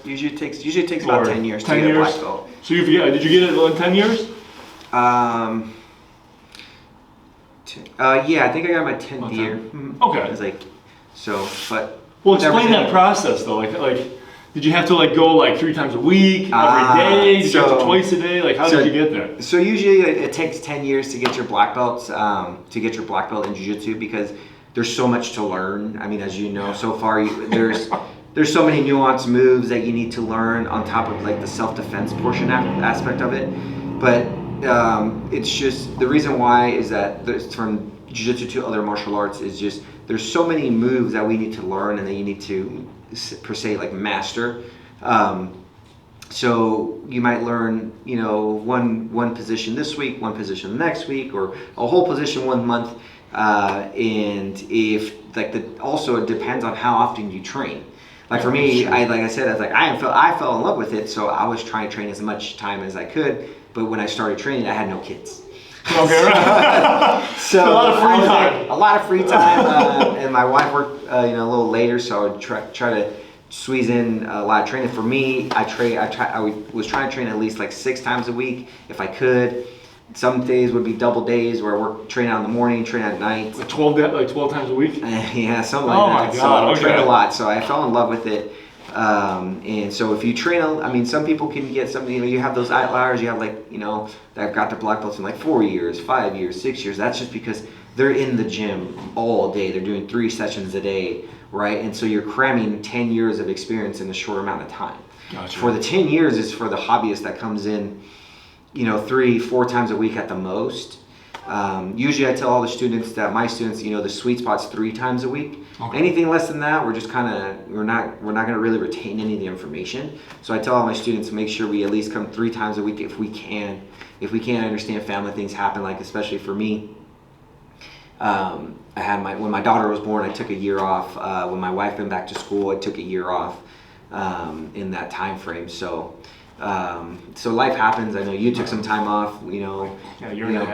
Usually it takes about 10 years to get a black belt. So did you get it in 10 years? Yeah, I think I got my 10th year. Okay. It's like, so, but. Well, explain that process though. Like, did you have to like go like 3 times a week, every day? Did you have to twice a day? Like, how did you get there? So usually it takes 10 years to get your black belts, to get your black belt in jiu-jitsu, because there's so much to learn. I mean, as you know, so far there's so many nuanced moves that you need to learn on top of like the self-defense portion aspect of it. But it's just, the reason why is that from jiu-jitsu to other martial arts is just, there's so many moves that we need to learn and that you need to, per se, like master. So you might learn, you know, one position this week, one position next week, or a whole position 1 month. And if like also it depends on how often you train. Like for me, I fell in love with it, so I was trying to train as much time as I could. But when I started training, I had no kids. Okay, right. So a lot of free time. A lot of free time, and my wife worked, a little later, so I would try to squeeze in a lot of training. For me, I was trying to train at least like 6 times a week if I could. Some days would be double days where I train out in the morning, train at night. Like 12 times a week? Yeah, something like that. Oh my God, so I train a lot, so I fell in love with it. And so if you train, I mean, some people can get something, you have those outliers, you have like, that have got the black belts in like 4 years, 5 years, 6 years. That's just because they're in the gym all day. They're doing 3 sessions a day, right? And so you're cramming 10 years of experience in a short amount of time. Gotcha. For the 10 years is for the hobbyist that comes in, 3-4 times a week at the most. Usually I tell all the students that my students, the sweet spot's 3 times a week. Okay. Anything less than that, we're just we're not going to really retain any of the information. So I tell all my students to make sure we at least come 3 times a week if we can. If we can't, understand family things happen, like especially for me. When my daughter was born, I took a year off. When my wife went back to school, I took a year off in that time frame. So life happens. I know you took some time off,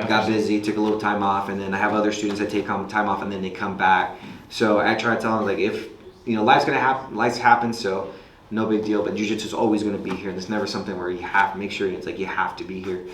got busy, took a little time off, and then I have other students that take time off and then they come back. So I try to tell them, like, if, life's gonna happen, life happens, so no big deal, but jiu-jitsu is always gonna be here. There's never something where you have to make sure it's like you have to be here.